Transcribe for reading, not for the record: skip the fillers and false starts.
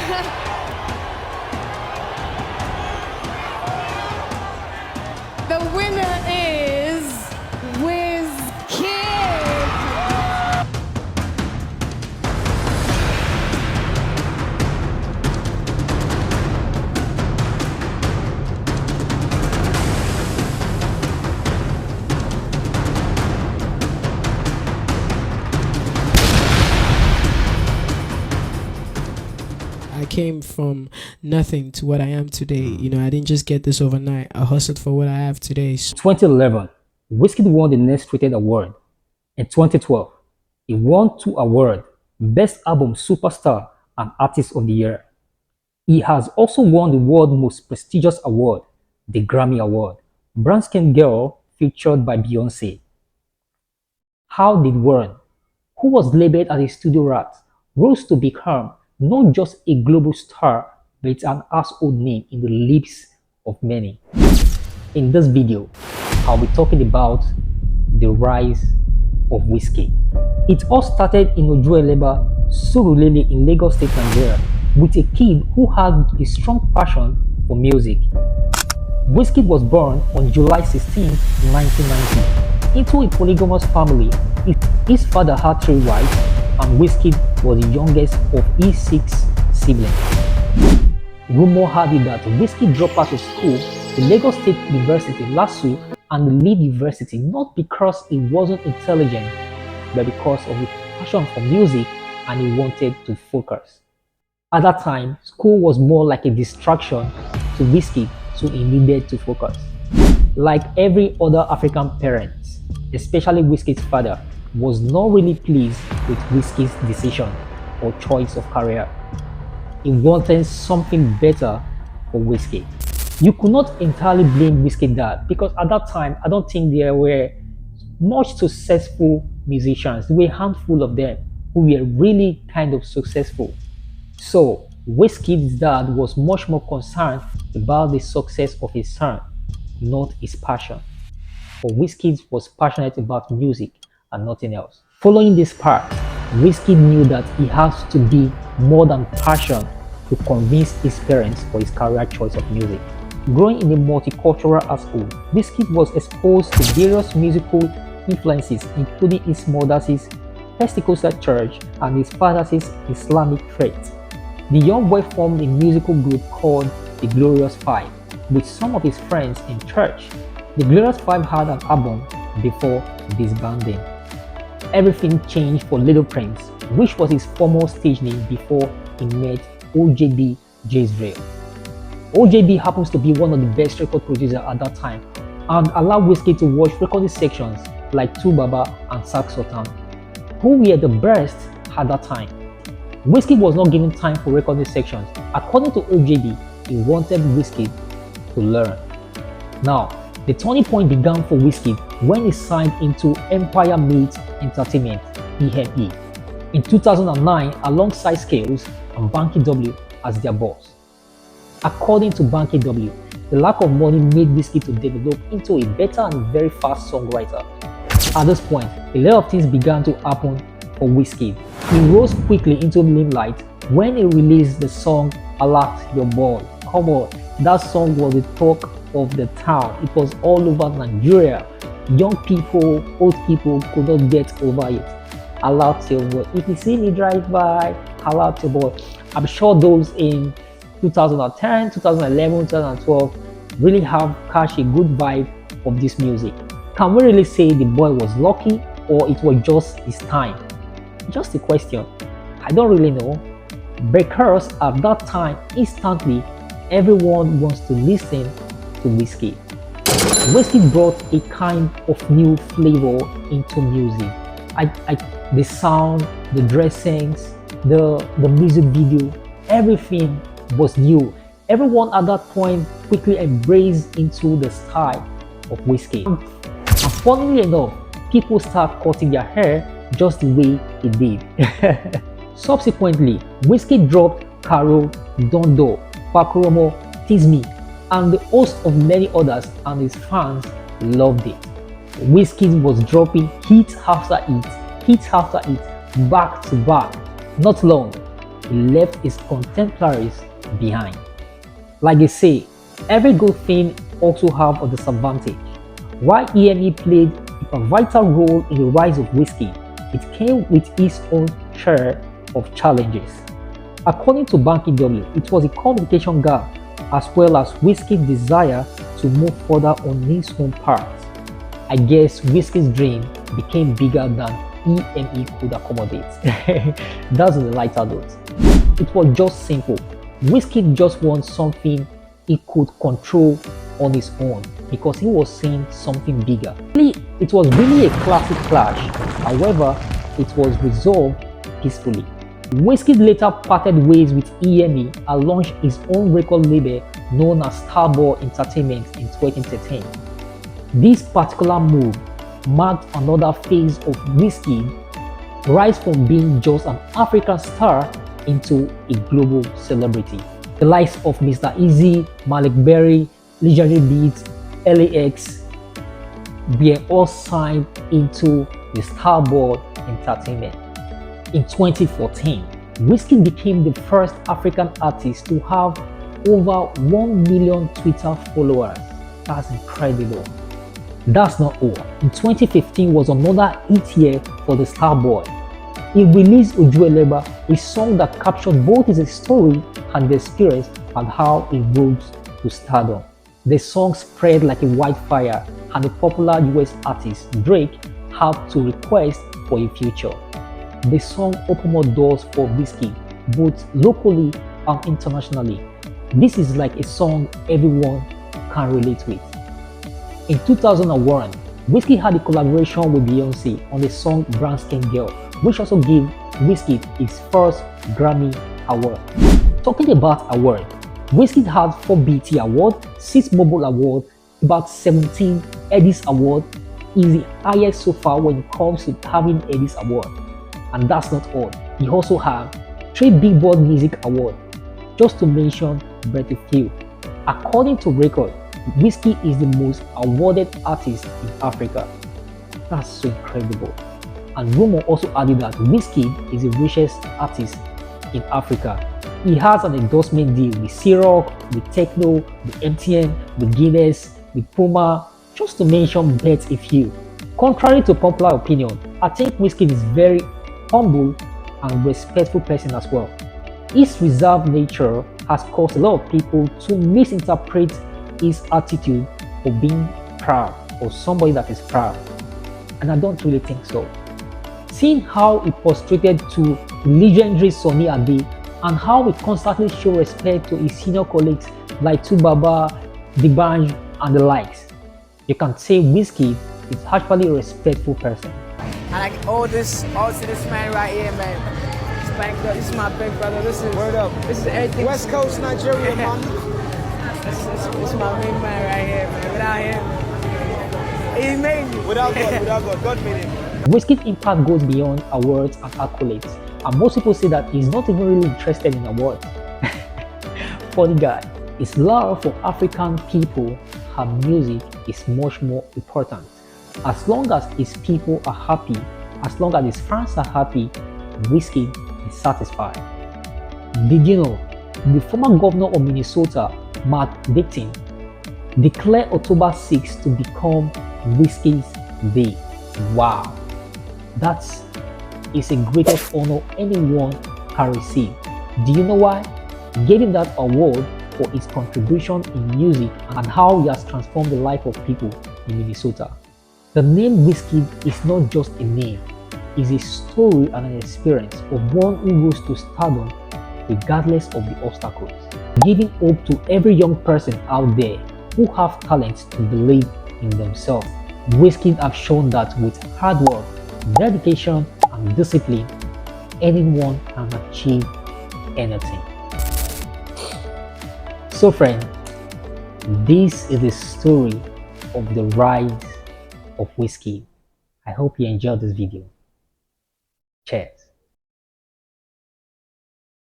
The winner is Wizkid. I came from nothing to what I am today. You know, I didn't just get this overnight. I hustled for what I have today. 2011, Wizkid won the Next Rated Award. In 2012, he won 2 awards, Best Album Superstar and Artist of the Year. He has also won the world's most prestigious award, the Grammy Award, Brown Skin Girl, featured by Beyonce. How did Warren, who was labeled as a studio rat, rose to become not just a global star, but an household name in the lips of many? In this video, I'll be talking about the rise of Wizkid. It all started in Ojueleba, Surulere in Lagos State, Nigeria, with a kid who had a strong passion for music. Wizkid was born on July 16, 1990, into a polygamous family. His father had 3 wives, and Wizkid was the youngest of his 6 siblings. Rumor had it that Wizkid dropped out of school, the Lagos State University, LASU, and the Lead University, not because he wasn't intelligent, but because of his passion for music and he wanted to focus. At that time, school was more like a distraction to Wizkid, so he needed to focus. Like every other African parent, especially Wizkid's father, was not really pleased with Wizkid's decision or choice of career. He wanted something better for Wizkid. You could not entirely blame Wizkid dad, because at that time, I don't think there were much successful musicians. There were a handful of them who were really kind of successful. So Wizkid's dad was much more concerned about the success of his son, not his passion. For Wizkid was passionate about music and nothing else. Following this part, Wizkid knew that he has to be more than passion to convince his parents for his career choice of music. Growing in a multicultural household, Wizkid was exposed to various musical influences, including his mother's Pentecostal church and his father's Islamic faith. The young boy formed a musical group called the Glorious Five with some of his friends in church. The Glorious Five had an album before disbanding. Everything changed for Little Prince, which was his former stage name before he met OJB Jezreel. OJB happens to be one of the best record producers at that time and allowed Wizkid to watch recording sections like Baba and Sound Sultan, who were the best at that time. Wizkid was not given time for recording sections. According to OJB, he wanted Wizkid to learn. Now, the turning point began for Wizkid when he signed into Empire Meets Entertainment (EME) in 2009 alongside Scales and Banky W as their boss. According to Banky W, the lack of money made Wizkid to develop into a better and very fast songwriter. At this point, a lot of things began to happen for Wizkid. He rose quickly into limelight when he released the song Alert Your Boy. Come on, that song was the talk of the town. It was all over Nigeria. Young people, old people could not get over it. Alert your boy. If you see me drive by, alert your boy. I'm sure those in 2010, 2011, 2012 really have catch a good vibe of this music. Can we really say the boy was lucky or it was just his time? Just a question. I don't really know, because at that time, instantly, everyone wants to listen to Wizkid. Wizkid brought a kind of new flavor into music. The sound, the dressings, the music video, everything was new. Everyone at that point quickly embraced into the style of Wizkid. And funnily enough, people start cutting their hair just the way he did. Subsequently, Wizkid dropped Caro, Dondo, Pakuromo, Tease Me, and the host of many others, and his fans loved it. Wizkid was dropping hit after hit, back to back. Not long, he left his contemporaries behind. Like they say, every good thing also have a disadvantage. While EME played a vital role in the rise of Wizkid, it came with its own share of challenges. According to Banky W, it was a communication gap as well as Wizkid's desire to move further on his own path. I guess Wizkid's dream became bigger than EME could accommodate. That's on the lighter note. It was just simple. Wizkid just wants something he could control on his own because he was seeing something bigger. It was really a classic clash. However, it was resolved peacefully. Wizkid later parted ways with EME and launched his own record label known as Stardom Entertainment in 2013. This particular move marked another phase of Wizkid's rise from being just an African star into a global celebrity. The likes of Mr. Easy, Malik Berry, Legendary Beats, LAX were all signed into the Stardom Entertainment. In 2014, Wizkid became the first African artist to have over 1 million Twitter followers. That's incredible. That's not all. In 2015 was another hit year for the Starboy. He released Ojueleba, a song that captured both his story and the experience and how he rose to stardom. The song spread like a wildfire, and the popular US artist Drake had to request for a feature. The song opened more doors for Wizkid, both locally and internationally. This is like a song everyone can relate with. In 2001, Wizkid had a collaboration with Beyonce on the song Brown Skin Girl, which also gave Wizkid his first Grammy award. Talking about award, Wizkid had 4 BET Awards, 6 Mobile Awards, about 17 Eddies Awards. He is the highest so far when it comes to having Eddies Awards. And that's not all. He also had 3 Billboard Music Awards, just to mention but a few. According to record, Wizkid is the most awarded artist in Africa. That's so incredible. And rumor also added that Wizkid is the richest artist in Africa. He has an endorsement deal with Ciroc, with Techno, with MTN, with Guinness, with Puma, just to mention but a few. Contrary to popular opinion, I think Wizkid is very humble and respectful person as well. His reserved nature has caused a lot of people to misinterpret his attitude for being proud or somebody that is proud, and I don't really think so. Seeing how he prostrated to legendary Sonny Ade and how he constantly showed respect to his senior colleagues like Tubaba, D'banj and the likes, you can say Wizkid is actually a respectful person. I like all to this man right here, man. It's Banky W. This is my big brother. This is Word up. This is everything. West Coast Nigeria, man. This is my main man right here, man. Without him, he made me. Without God, God made him. Wizkid's impact goes beyond awards and accolades, and most people say that he's not even really interested in awards. Funny guy. His love for African people and music is much more important. As long as his people are happy, as long as his fans are happy, Wizkid is satisfied. Did you know the former governor of Minnesota, Matt Dickin, declared October 6 to become Wizkid's Day? Wow, that is the greatest honor anyone can receive. Do you know why? He gave him that award for his contribution in music and how he has transformed the life of people in Minnesota. The name Wizkid is not just a name, it's a story and an experience of one who rose to stardom regardless of the obstacles, giving hope to every young person out there who have talent to believe in themselves. Wizkid have shown that with hard work, dedication and discipline, anyone can achieve anything. So friend, this is the story of the rise of Wizkid. I hope you enjoyed this video. Cheers.